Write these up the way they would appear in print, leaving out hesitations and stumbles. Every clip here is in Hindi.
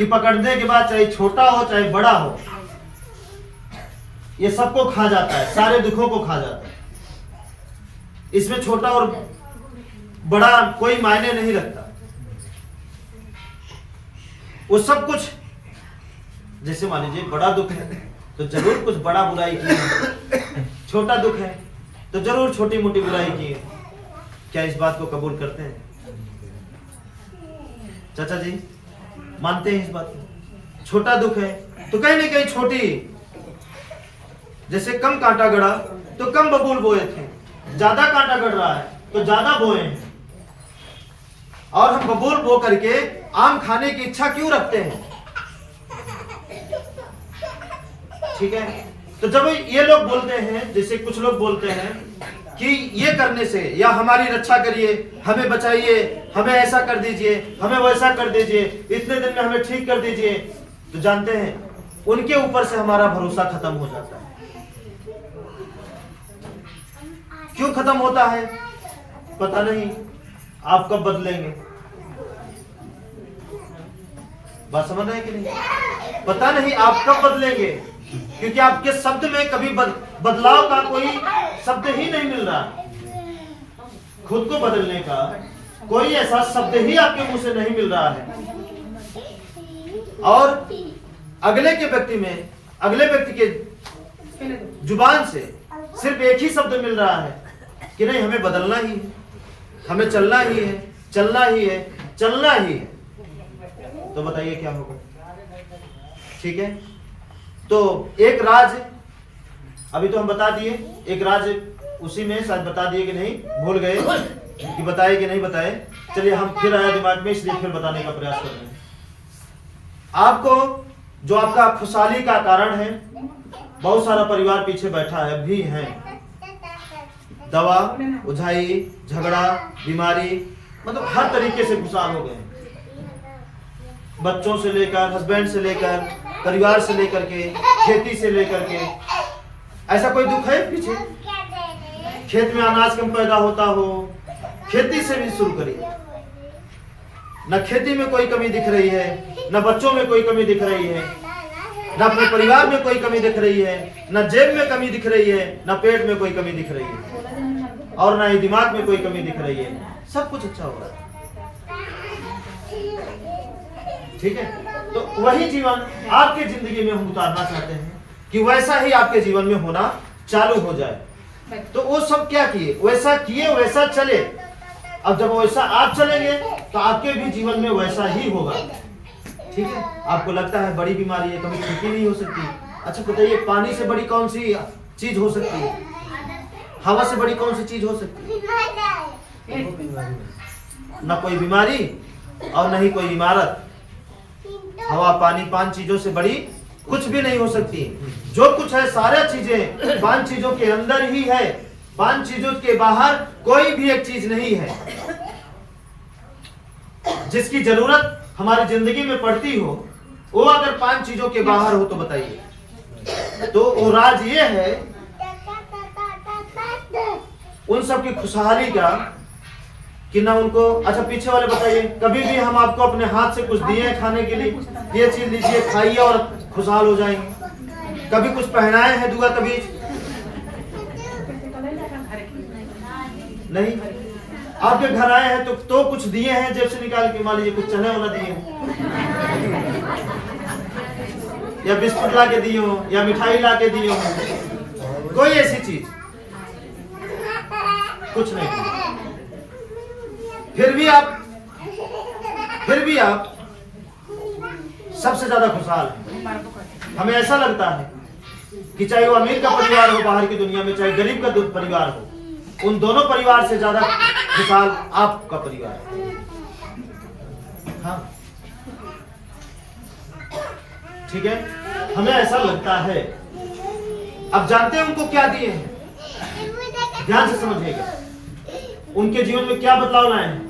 कि पकड़ने के बाद चाहे छोटा हो चाहे बड़ा हो, ये सबको खा जाता है, सारे दुखों को खा जाता है। इसमें छोटा और बड़ा कोई मायने नहीं रखता। वो सब कुछ, जैसे मान लीजिए बड़ा दुख है तो जरूर कुछ बड़ा बुराई की है, छोटा दुख है तो जरूर छोटी मोटी बुराई की है। क्या इस बात को कबूल करते हैं चाचा जी? मानते हैं इस बात को? छोटा दुख है तो कहीं ना कहीं छोटी, जैसे कम कांटा गड़ा तो कम बबूल बोए थे, ज्यादा कांटा गड़ रहा है तो ज्यादा बोए हैं। और हम बबूल बो करके आम खाने की इच्छा क्यों रखते हैं? ठीक है, तो जब ये लोग बोलते हैं, जैसे कुछ लोग बोलते हैं कि ये करने से या हमारी रक्षा करिए, हमें बचाइए, हमें ऐसा कर दीजिए, हमें वैसा कर दीजिए, इतने दिन में हमें ठीक कर दीजिए, तो जानते हैं उनके ऊपर से हमारा भरोसा खत्म हो जाता है। क्यों खत्म होता है? पता नहीं आप कब बदलेंगे। बात समझ रहे हैं कि नहीं? पता नहीं आप कब बदलेंगे, क्योंकि आपके शब्द में कभी बदलाव का कोई शब्द ही नहीं मिल रहा। खुद को बदलने का कोई ऐसा शब्द ही आपके मुंह से नहीं मिल रहा है। और अगले व्यक्ति के जुबान से सिर्फ एक ही शब्द मिल रहा है कि नहीं, हमें बदलना ही है, हमें चलना ही है, चलना ही है, चलना ही है। तो बताइए क्या होगा? ठीक है, तो एक राज, अभी तो हम बता दिए, एक राज उसी में शायद बता दिए कि नहीं, भूल गए कि बताए कि नहीं बताए। चलिए हम फिर आया दिमाग में, इसलिए फिर बताने का प्रयास कर रहे हैं। आपको जो आपका खुशहाली का कारण है, बहुत सारा परिवार पीछे बैठा है, भी है, दवा, उझाई, झगड़ा, बीमारी, मतलब हर तरीके से खुशहाल हो गए हैं। बच्चों से लेकर, हस्बैंड से लेकर, परिवार से लेकर के, खेती से लेकर के। ऐसा कोई दुख है पीछे? खेत में अनाज कम पैदा होता हो, खेती से भी शुरू करिए। न खेती में कोई कमी दिख रही है, न बच्चों में कोई कमी दिख रही है, न अपने परिवार में कोई कमी दिख रही है, न जेब में कमी दिख रही है, न पेट में कोई कमी दिख रही है, और न ही दिमाग में कोई कमी दिख रही है। सब कुछ अच्छा हो रहा है। ठीक है, तो वही जीवन आपके जिंदगी में हम उतारना चाहते हैं कि वैसा ही आपके जीवन में होना चालू हो जाए। तो वो सब क्या किए? वैसा किए, वैसा चले। अब जब वैसा आप चलेंगे तो आपके भी जीवन में वैसा ही होगा। ठीक है, आपको लगता है बड़ी बीमारी है, कभी ठीक ही नहीं हो सकती। अच्छा बताइए, पानी से बड़ी कौन सी चीज हो सकती है? हवा से बड़ी कौन सी चीज हो सकती है? न कोई बीमारी और न ही कोई इमारत। हवा, पानी, 5 चीजों से बड़ी कुछ भी नहीं हो सकती। जो कुछ है सारा चीजें 5 चीजों के अंदर ही है, 5 चीजों के बाहर कोई भी एक चीज नहीं है। जिसकी जरूरत हमारी जिंदगी में पड़ती हो, वो अगर 5 चीजों के बाहर हो तो बताइए। तो वो राज ये है उन सब की खुशहाली का कि ना उनको। अच्छा पीछे वाले बताइए, कभी भी हम आपको अपने हाथ से कुछ दिए खाने के लिए, ये चीज लीजिए, खाइए और खुशहाल हो जाएंगे? कभी कुछ पहनाए हैं दुआ तबीज? नहीं। आपके घर आए हैं तो कुछ दिए हैं जेब से निकाल के, मान लीजिए कुछ चने वाला दिए या बिस्कुट ला के दिए हो या मिठाई ला के दिए हो, कोई ऐसी चीज कुछ नहीं। फिर भी आप सबसे ज्यादा खुशहाल हैं। हमें ऐसा लगता है कि चाहे वो अमीर का परिवार हो बाहर की दुनिया में, चाहे गरीब का परिवार हो, उन दोनों परिवार से ज्यादा खुशहाल आपका परिवार है। हाँ ठीक है, हमें ऐसा लगता है। अब जानते हैं उनको क्या दिए हैं? ध्यान से समझिएगा, उनके जीवन में क्या बदलाव लाए हैं,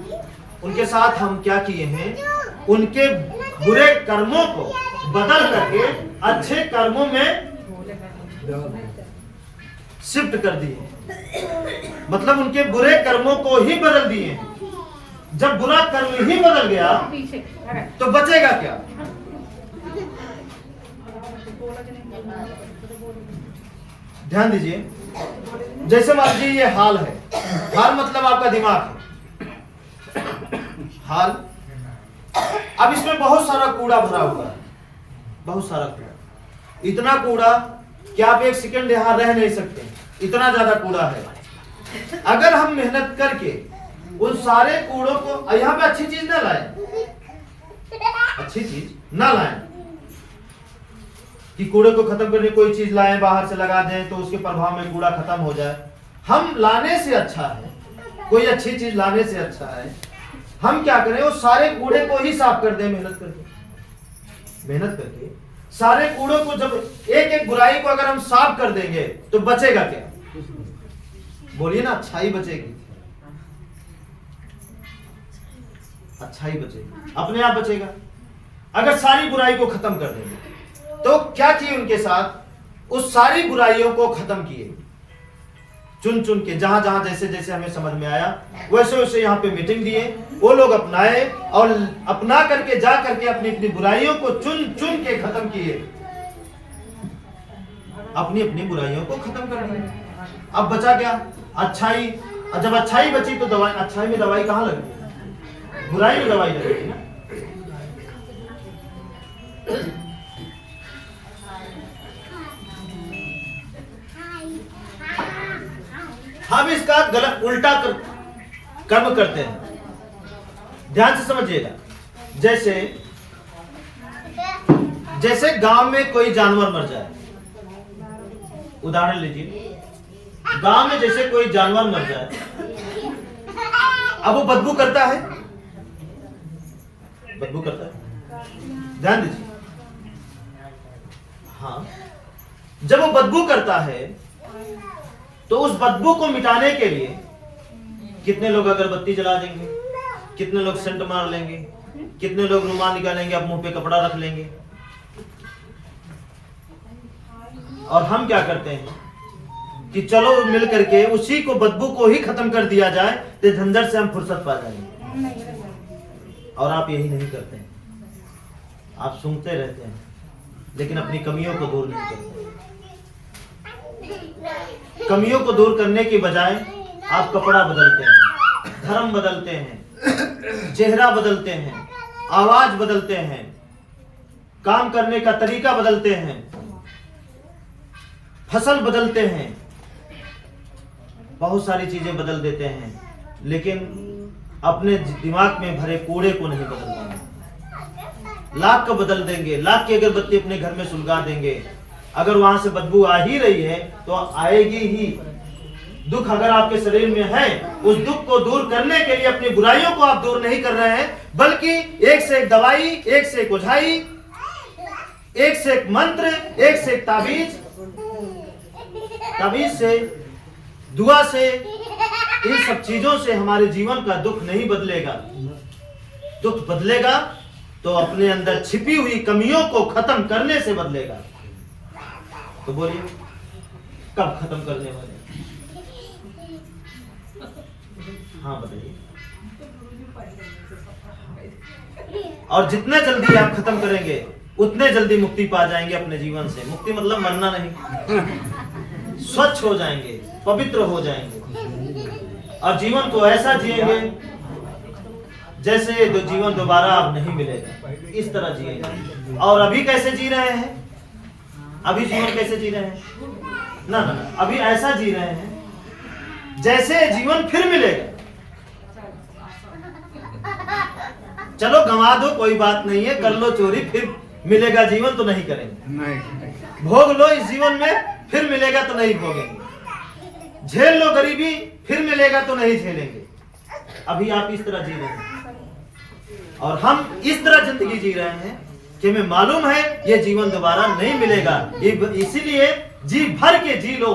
उनके साथ हम क्या किए हैं। उनके बुरे कर्मों को बदल करके अच्छे कर्मों में शिफ्ट कर दिए। मतलब उनके बुरे कर्मों को ही बदल दिए। जब बुरा कर्म ही बदल गया तो बचेगा क्या? ध्यान दीजिए, जैसे मान लीजिए ये हाल है, हाल मतलब आपका दिमाग है, हाल। अब इसमें बहुत सारा कूड़ा भरा हुआ है, बहुत सारा कूड़ा, इतना कूड़ा कि आप एक सेकंड यहां रह नहीं सकते, इतना ज्यादा कूड़ा है। अगर हम मेहनत करके उन सारे कूड़ों को, यहाँ पे अच्छी चीज ना लाए, अच्छी चीज ना लाएं कि कूड़े को खत्म करने कोई चीज लाएं बाहर से लगा दें तो उसके प्रभाव में कूड़ा खत्म हो जाए। हम लाने से अच्छा है, कोई अच्छी चीज लाने से अच्छा है हम क्या करें, उस सारे कूड़े को ही साफ कर दें, मेहनत करके सारे कूड़ों को। जब एक एक बुराई को अगर हम साफ कर देंगे तो बचेगा क्या? बोलिए ना, अच्छाई बचेगी, अच्छाई बचेगी, अपने आप बचेगा। अगर सारी बुराई को खत्म कर देंगे तो क्या किए उनके साथ, उस सारी बुराइयों को खत्म किए, चुन चुन के, जहां जहां जैसे जैसे हमें समझ में आया वैसे वैसे यहाँ पे मीटिंग दिए, वो लोग अपनाए और अपना करके जा करके अपनी अपनी बुराइयों को चुन चुन के खत्म किए, अपनी अपनी बुराइयों को खत्म कर दिए। अब बचा क्या? अच्छाई। और जब अच्छाई बची तो दवाई, अच्छाई में दवाई कहाँ लगी? बुराई में दवाई लगेगी ना। हम इसका गलत उल्टा कर्म करते हैं, ध्यान से समझिएगा। जैसे गांव में कोई जानवर मर जाए, उदाहरण लीजिए, गांव में जैसे कोई जानवर मर जाए, अब वो बदबू करता है, बदबू करता है, ध्यान दीजिए। हाँ, जब वो बदबू करता है तो उस बदबू को मिटाने के लिए कितने लोग अगरबत्ती जला देंगे, कितने लोग सेंट मार लेंगे, कितने लोग रुमाल निकालेंगे, अब मुंह पे कपड़ा रख लेंगे। और हम क्या करते हैं कि चलो मिल करके उसी को, बदबू को ही खत्म कर दिया जाए तो झंझट से हम फुर्सत पा जाएंगे। और आप यही नहीं करते हैं, आप सूंघते रहते हैं लेकिन अपनी कमियों को दूर नहीं करते। कमियों को दूर करने की बजाय आप कपड़ा बदलते हैं, धर्म बदलते हैं, चेहरा बदलते हैं, आवाज बदलते हैं, काम करने का तरीका बदलते हैं, फसल बदलते हैं, बहुत सारी चीजें बदल देते हैं, लेकिन अपने दिमाग में भरे कूड़े को नहीं बदल देंगे। लाख को बदल देंगे, लाख की अगरबत्ती अपने घर में सुलगा देंगे, अगर वहां से बदबू आ ही रही है तो आएगी ही। दुख अगर आपके शरीर में है, उस दुख को दूर करने के लिए अपनी बुराइयों को आप दूर नहीं कर रहे हैं, बल्कि एक से एक दवाई, एक से एक ओझाई, एक से एक मंत्र, एक से एक ताबीज, ताबीज से, दुआ से, इन सब चीजों से हमारे जीवन का दुख नहीं बदलेगा। दुख बदलेगा तो अपने अंदर छिपी हुई कमियों को खत्म करने से बदलेगा। तो बोलिए, कब खत्म करने वाले? हाँ बताइए। और जितने जल्दी आप खत्म करेंगे उतने जल्दी मुक्ति पा जाएंगे अपने जीवन से। मुक्ति मतलब मरना नहीं, स्वच्छ हो जाएंगे, पवित्र हो जाएंगे और जीवन को ऐसा जिएंगे जैसे जीवन दोबारा अब नहीं मिलेगा, इस तरह जिएंगे। और अभी कैसे जी रहे हैं? अभी जीवन कैसे जी रहे हैं? ना ना, अभी ऐसा जी रहे हैं जैसे जीवन फिर मिलेगा। चलो गंवा दो, कोई बात नहीं है, कर लो चोरी, फिर मिलेगा जीवन तो नहीं करेंगे। भोग लो इस जीवन में, फिर मिलेगा तो नहीं भोगेंगे। झेल लो गरीबी, फिर मिलेगा तो नहीं झेलेंगे। अभी आप इस तरह जी रहे हैं और हम इस तरह जिंदगी जी रहे हैं कि हमें मालूम है ये जीवन दोबारा नहीं मिलेगा। इसीलिए जी भर के जी लो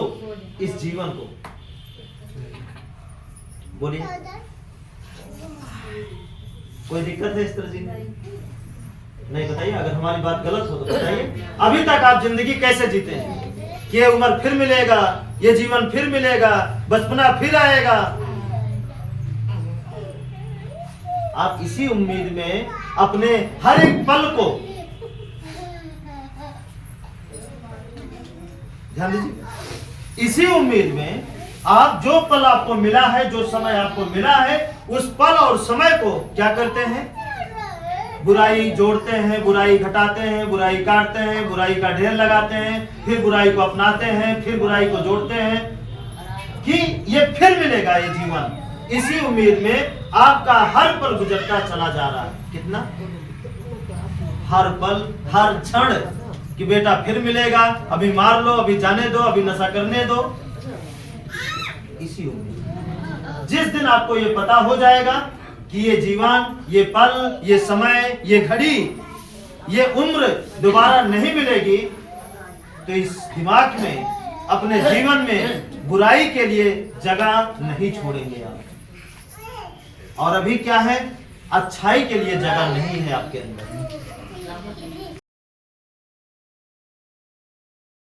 इस जीवन को। बोलिए, कोई दिक्कत है इस तरह जीने? नहीं, बताइए। अगर हमारी बात गलत हो तो बताइए। अभी तक आप जिंदगी कैसे जीते हैं कि ये उम्र फिर मिलेगा, ये जीवन फिर मिलेगा, बचपना फिर आएगा। आप इसी उम्मीद में अपने हर एक पल को ध्यान दीजिए। इसी उम्मीद में आप जो पल आपको मिला है, जो समय आपको मिला है, उस पल और समय को क्या करते हैं? बुराई जोड़ते हैं, बुराई घटाते हैं, बुराई काटते हैं, बुराई का ढेर लगाते हैं, फिर बुराई को अपनाते हैं, फिर बुराई को जोड़ते हैं कि ये फिर मिलेगा ये जीवन। इसी उम्मीद में आपका हर पल गुजरता चला जा रहा है। कितना? हर पल, हर क्षण कि बेटा फिर मिलेगा, अभी मार लो, अभी जाने दो, अभी नशा करने दो। इसी उम्मीद, जिस दिन आपको ये पता हो जाएगा कि ये जीवन, ये पल, ये समय, ये घड़ी, ये उम्र दोबारा नहीं मिलेगी, तो इस दिमाग में, अपने जीवन में बुराई के लिए जगह नहीं छोड़ेंगे आप। और अभी क्या है? अच्छाई के लिए जगह नहीं है आपके अंदर।